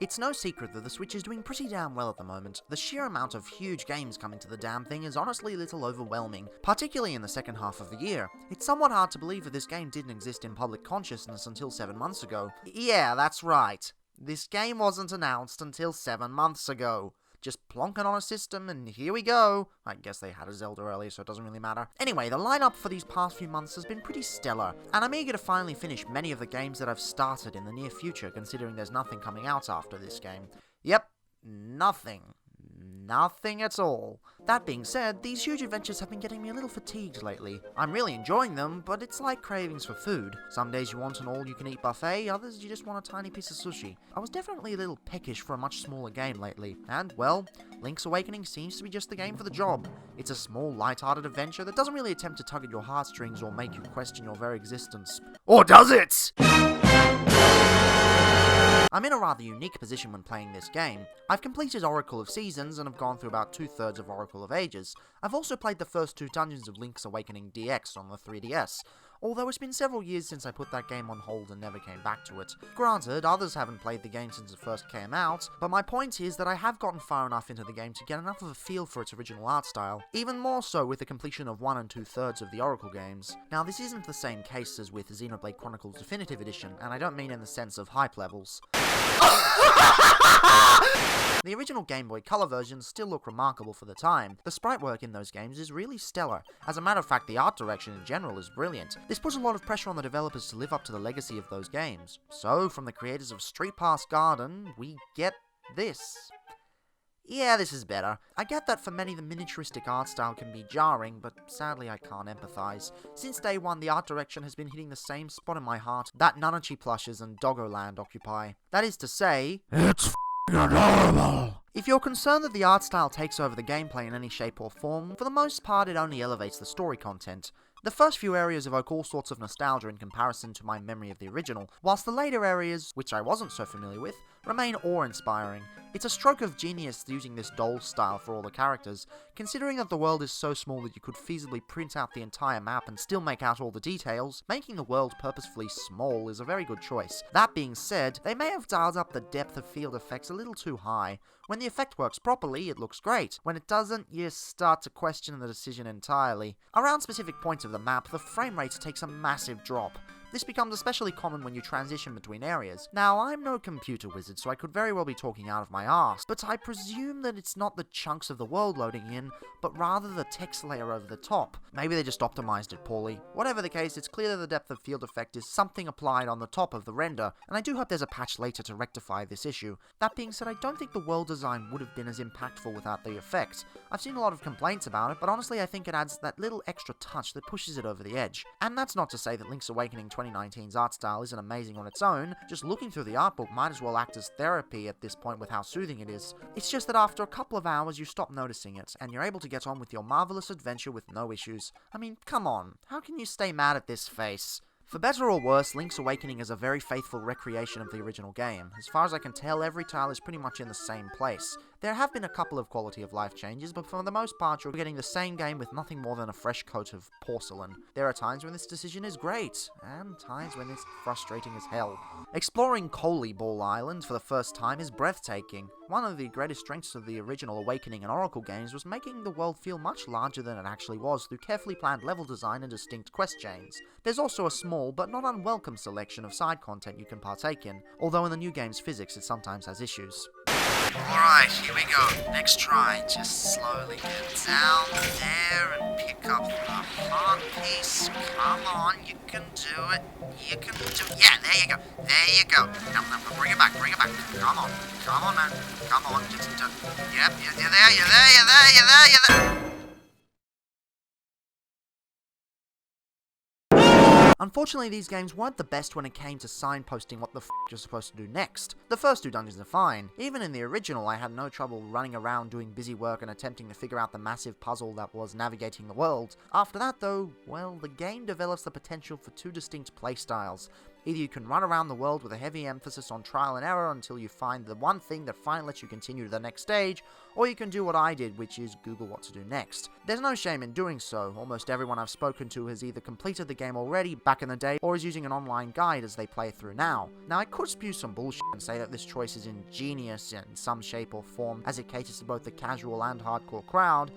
It's no secret that the Switch is doing pretty damn well at the moment. The sheer amount of huge games coming to the damn thing is honestly a little overwhelming, particularly in the second half of the year. It's somewhat hard to believe that this game didn't exist in public consciousness until 7 months ago. Yeah, that's right. This game wasn't announced until 7 months ago. Just plonking on a system, and here we go. I guess they had a Zelda earlier, so it doesn't really matter. Anyway, the lineup for these past few months has been pretty stellar, and I'm eager to finally finish many of the games that I've started in the near future, considering there's nothing coming out after this game. Yep, nothing. Nothing at all. That being said, these huge adventures have been getting me a little fatigued lately. I'm really enjoying them, but it's like cravings for food. Some days you want an all-you-can-eat buffet, others you just want a tiny piece of sushi. I was definitely a little peckish for a much smaller game lately, and, well, Link's Awakening seems to be just the game for the job. It's a small, light-hearted adventure that doesn't really attempt to tug at your heartstrings or make you question your very existence. Or does it? I'm in a rather unique position when playing this game. I've completed Oracle of Seasons and have gone through about 2/3 of Oracle of Ages. I've also played the first 2 dungeons of Link's Awakening DX on the 3DS, although it's been several years since I put that game on hold and never came back to it. Granted, others haven't played the game since it first came out, but my point is that I have gotten far enough into the game to get enough of a feel for its original art style, even more so with the completion of 1 and 2/3 of the Oracle games. Now, this isn't the same case as with Xenoblade Chronicles Definitive Edition, and I don't mean in the sense of hype levels. The original Game Boy Color versions still look remarkable for the time. The sprite work in those games is really stellar. As a matter of fact, the art direction in general is brilliant. This puts a lot of pressure on the developers to live up to the legacy of those games. So, from the creators of Street Pass Garden, we get this. Yeah, this is better. I get that for many the miniaturistic art style can be jarring, but sadly I can't empathize. Since day one, the art direction has been hitting the same spot in my heart that Nanachi plushes and Doggoland occupy. That is to say, it's f***ing adorable! If you're concerned that the art style takes over the gameplay in any shape or form, for the most part it only elevates the story content. The first few areas evoke all sorts of nostalgia in comparison to my memory of the original, whilst the later areas, which I wasn't so familiar with, remain awe-inspiring. It's a stroke of genius using this doll style for all the characters, considering that the world is so small that you could feasibly print out the entire map and still make out all the details. Making the world purposefully small is a very good choice. That being said, they may have dialed up the depth of field effects a little too high. When the effect works properly, it looks great. When it doesn't, you start to question the decision entirely. Around specific points of the map, the frame rate takes a massive drop. This becomes especially common when you transition between areas. Now, I'm no computer wizard, so I could very well be talking out of my arse, but I presume that it's not the chunks of the world loading in, but rather the text layer over the top. Maybe they just optimized it poorly. Whatever the case, it's clear that the depth of field effect is something applied on the top of the render, and I do hope there's a patch later to rectify this issue. That being said, I don't think the world design would have been as impactful without the effect. I've seen a lot of complaints about it, but honestly I think it adds that little extra touch that pushes it over the edge. And that's not to say that Link's Awakening 2019's art style isn't amazing on its own. Just looking through the art book might as well act as therapy at this point with how soothing it is. It's just that after a couple of hours you stop noticing it, and you're able to get on with your marvelous adventure with no issues. I mean, come on, how can you stay mad at this face? For better or worse, Link's Awakening is a very faithful recreation of the original game. As far as I can tell, every tile is pretty much in the same place. There have been a couple of quality of life changes, but for the most part you're getting the same game with nothing more than a fresh coat of porcelain. There are times when this decision is great, and times when it's frustrating as hell. Exploring Coley Ball Island for the first time is breathtaking. One of the greatest strengths of the original Awakening and Oracle games was making the world feel much larger than it actually was through carefully planned level design and distinct quest chains. There's also a small but not unwelcome selection of side content you can partake in, although in the new game's physics it sometimes has issues. Alright, here we go. Next try. Just slowly get down there and pick up the heart piece. Come on, you can do it. You can do it. Yeah, there you go. There you go. Now, bring it back, bring it back. Come on. Come on, man. Come on. Just, yep, you're there, you're there, you're there, you're there, you're there. Unfortunately, these games weren't the best when it came to signposting what the f*** you're supposed to do next. The first 2 dungeons are fine. Even in the original, I had no trouble running around doing busy work and attempting to figure out the massive puzzle that was navigating the world. After that, though, well, the game develops the potential for 2 distinct playstyles. Either you can run around the world with a heavy emphasis on trial and error until you find the one thing that finally lets you continue to the next stage, or you can do what I did, which is Google what to do next. There's no shame in doing so. Almost everyone I've spoken to has either completed the game already back in the day, or is using an online guide as they play through now. Now, I could spew some bullshit and say that this choice is ingenious in some shape or form, as it caters to both the casual and hardcore crowd,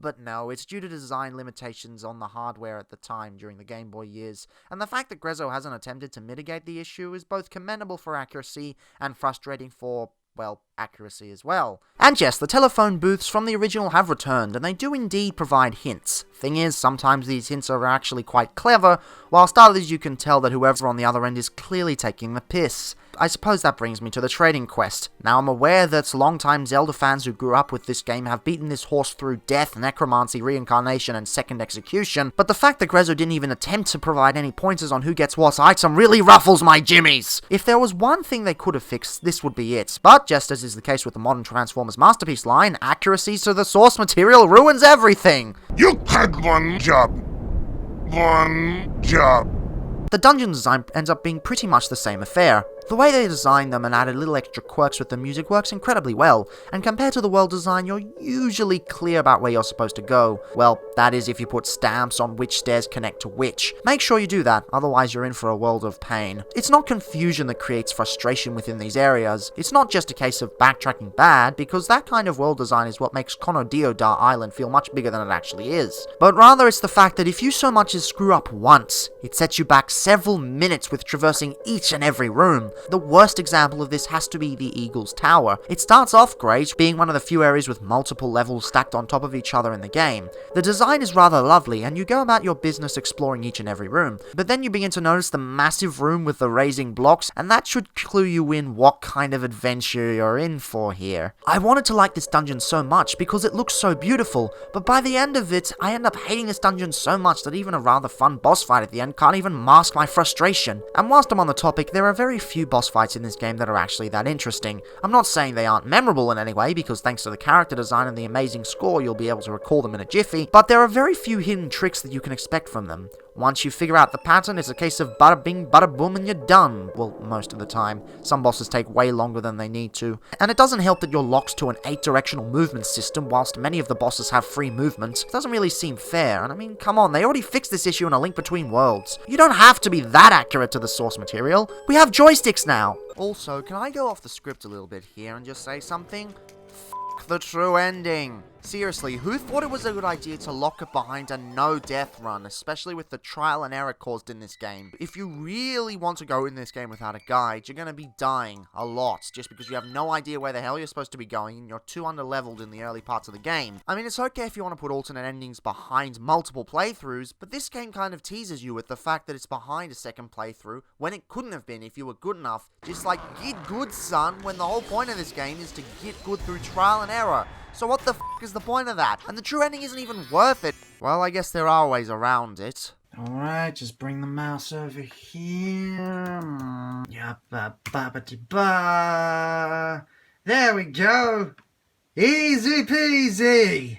but no, it's due to design limitations on the hardware at the time during the Game Boy years, and the fact that Grezzo hasn't attempted to mitigate the issue is both commendable for accuracy and frustrating for, well, accuracy as well. And yes, the telephone booths from the original have returned, and they do indeed provide hints. Thing is, sometimes these hints are actually quite clever, whilst others you can tell that whoever on the other end is clearly taking the piss. I suppose that brings me to the trading quest. Now, I'm aware that long-time Zelda fans who grew up with this game have beaten this horse through death, necromancy, reincarnation, and second execution, but the fact that Grezzo didn't even attempt to provide any pointers on who gets what item really ruffles my jimmies! If there was one thing they could have fixed, this would be it. But just as is the case with the modern Transformers Masterpiece line, accuracy to the source material ruins everything! You had one job. One job. The dungeon design ends up being pretty much the same affair. The way they designed them and added little extra quirks with the music works incredibly well, and compared to the world design, you're usually clear about where you're supposed to go. Well, that is if you put stamps on which stairs connect to which. Make sure you do that, otherwise you're in for a world of pain. It's not confusion that creates frustration within these areas. It's not just a case of backtracking bad, because that kind of world design is what makes Kono Diodar Island feel much bigger than it actually is. But rather it's the fact that if you so much as screw up once, it sets you back several minutes with traversing each and every room. The worst example of this has to be the Eagle's Tower. It starts off great, being one of the few areas with multiple levels stacked on top of each other in the game. The design is rather lovely, and you go about your business exploring each and every room, but then you begin to notice the massive room with the raising blocks, and that should clue you in what kind of adventure you're in for here. I wanted to like this dungeon so much because it looks so beautiful, but by the end of it, I end up hating this dungeon so much that even a rather fun boss fight at the end can't even mask my frustration. And whilst I'm on the topic, there are very few boss fights in this game that are actually that interesting. I'm not saying they aren't memorable in any way, because thanks to the character design and the amazing score, you'll be able to recall them in a jiffy, but there are very few hidden tricks that you can expect from them. Once you figure out the pattern, it's a case of bada bing, bada boom, and you're done. Well, most of the time. Some bosses take way longer than they need to. And it doesn't help that you're locked to an 8-directional movement system, whilst many of the bosses have free movement. It doesn't really seem fair, and I mean, come on, they already fixed this issue in A Link Between Worlds. You don't have to be that accurate to the source material. We have joysticks now! Also, can I go off the script a little bit here and just say something? F*** the true ending. Seriously, who thought it was a good idea to lock it behind a no-death run, especially with the trial and error caused in this game? If you really want to go in this game without a guide, you're going to be dying a lot, just because you have no idea where the hell you're supposed to be going and you're too underleveled in the early parts of the game. I mean, it's okay if you want to put alternate endings behind multiple playthroughs, but this game kind of teases you with the fact that it's behind a second playthrough when it couldn't have been if you were good enough. Just like, get good, son, when the whole point of this game is to get good through trial and error. So what the f*** is the point of that? And the true ending isn't even worth it. Well, I guess there are ways around it. Alright, just bring the mouse over here. There we go. Easy peasy.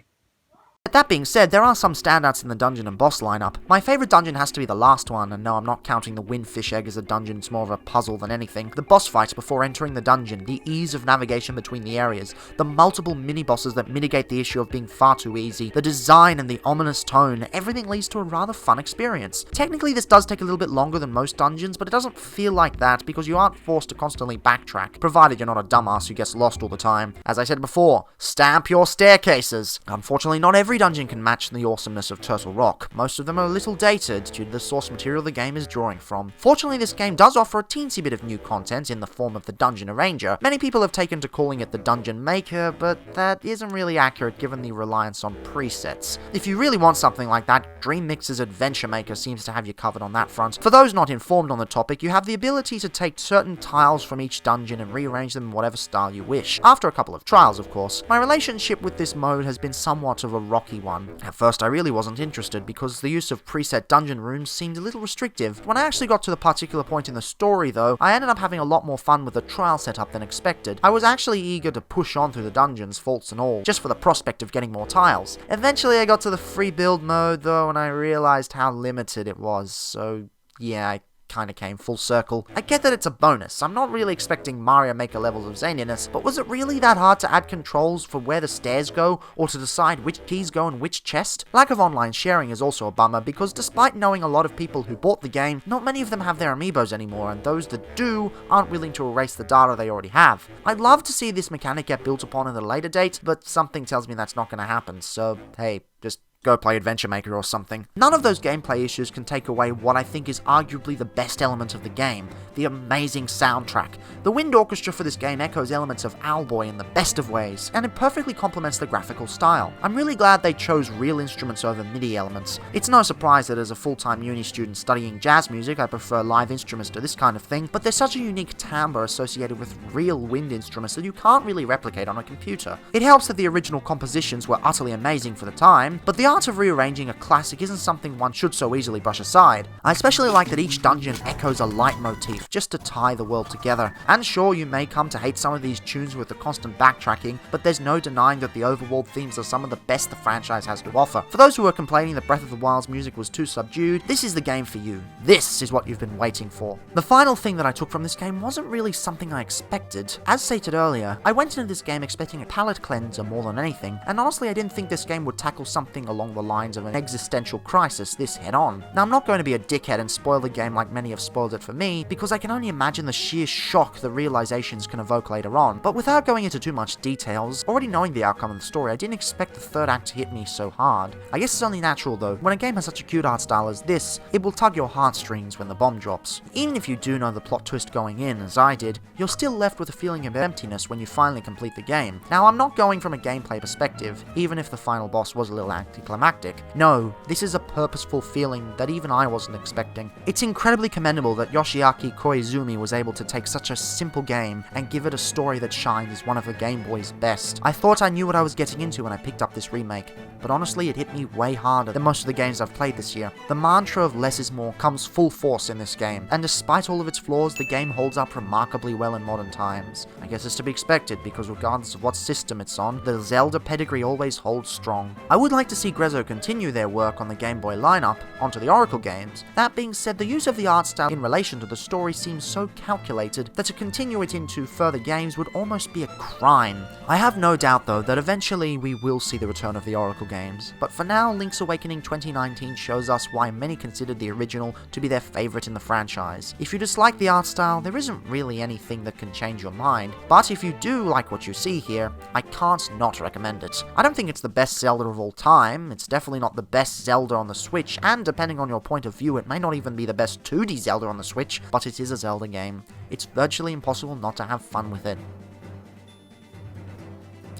That being said, there are some standouts in the dungeon and boss lineup. My favourite dungeon has to be the last one, and no, I'm not counting the Windfish Egg as a dungeon, it's more of a puzzle than anything. The boss fights before entering the dungeon, the ease of navigation between the areas, the multiple mini-bosses that mitigate the issue of being far too easy, the design and the ominous tone, everything leads to a rather fun experience. Technically, this does take a little bit longer than most dungeons, but it doesn't feel like that because you aren't forced to constantly backtrack, provided you're not a dumbass who gets lost all the time. As I said before, stamp your staircases. Unfortunately, not every dungeon can match the awesomeness of Turtle Rock. Most of them are a little dated due to the source material the game is drawing from. Fortunately, this game does offer a teensy bit of new content in the form of the Dungeon Arranger. Many people have taken to calling it the Dungeon Maker, but that isn't really accurate given the reliance on presets. If you really want something like that, Dream Mix's Adventure Maker seems to have you covered on that front. For those not informed on the topic, you have the ability to take certain tiles from each dungeon and rearrange them in whatever style you wish. After a couple of trials, of course. My relationship with this mode has been somewhat of a rocky one. At first I really wasn't interested because the use of preset dungeon rooms seemed a little restrictive. When I actually got to the particular point in the story though, I ended up having a lot more fun with the trial setup than expected. I was actually eager to push on through the dungeons, faults and all, just for the prospect of getting more tiles. Eventually I got to the free build mode though, and I realized how limited it was, so yeah, I kinda came full circle. I get that it's a bonus. I'm not really expecting Mario Maker levels of zaniness, but was it really that hard to add controls for where the stairs go, or to decide which keys go in which chest? Lack of online sharing is also a bummer, because despite knowing a lot of people who bought the game, not many of them have their amiibos anymore, and those that do aren't willing to erase the data they already have. I'd love to see this mechanic get built upon at a later date, but something tells me that's not going to happen, so hey, just go play Adventure Maker or something. None of those gameplay issues can take away what I think is arguably the best element of the game, the amazing soundtrack. The wind orchestra for this game echoes elements of Owlboy in the best of ways, and it perfectly complements the graphical style. I'm really glad they chose real instruments over MIDI elements. It's no surprise that as a full-time uni student studying jazz music, I prefer live instruments to this kind of thing, but there's such a unique timbre associated with real wind instruments that you can't really replicate on a computer. It helps that the original compositions were utterly amazing for the time, but the art of rearranging a classic isn't something one should so easily brush aside. I especially like that each dungeon echoes a leitmotif just to tie the world together. And sure, you may come to hate some of these tunes with the constant backtracking, but there's no denying that the overworld themes are some of the best the franchise has to offer. For those who are complaining that Breath of the Wild's music was too subdued, this is the game for you. This is what you've been waiting for. The final thing that I took from this game wasn't really something I expected. As stated earlier, I went into this game expecting a palate cleanser more than anything, and honestly I didn't think this game would tackle something along the lines of an existential crisis this head-on. Now, I'm not going to be a dickhead and spoil the game like many have spoiled it for me, because I can only imagine the sheer shock the realizations can evoke later on, but without going into too much details, already knowing the outcome of the story, I didn't expect the third act to hit me so hard. I guess it's only natural though, when a game has such a cute art style as this, it will tug your heartstrings when the bomb drops. Even if you do know the plot twist going in, as I did, you're still left with a feeling of emptiness when you finally complete the game. Now, I'm not going from a gameplay perspective, even if the final boss was a little anticlimactic. No, this is a purposeful feeling that even I wasn't expecting. It's incredibly commendable that Yoshiaki Koizumi was able to take such a simple game and give it a story that shines as one of the Game Boy's best. I thought I knew what I was getting into when I picked up this remake, but honestly it hit me way harder than most of the games I've played this year. The mantra of less is more comes full force in this game, and despite all of its flaws, the game holds up remarkably well in modern times. I guess it's to be expected, because regardless of what system it's on, the Zelda pedigree always holds strong. I would like to see Grezzo continue their work on the Game Boy lineup onto the Oracle games. That being said, the use of the art style in relation to the story seems so calculated that to continue it into further games would almost be a crime. I have no doubt though that eventually we will see the return of the Oracle games, but for now Link's Awakening 2019 shows us why many considered the original to be their favourite in the franchise. If you dislike the art style, there isn't really anything that can change your mind, but if you do like what you see here, I can't not recommend it. I don't think it's the best Zelda of all time, it's definitely not the best Zelda on the Switch, and depending on your point of view, it may not even be the best 2D Zelda on the Switch, but it is a Zelda game. It's virtually impossible not to have fun with it.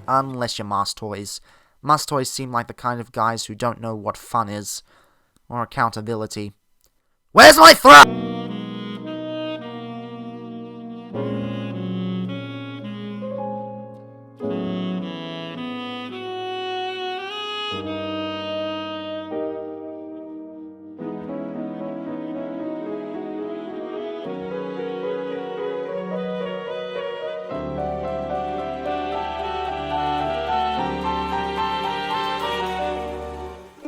Unless you're Mars Toys. Mars Toys seem like the kind of guys who don't know what fun is, or accountability. Where's my throat?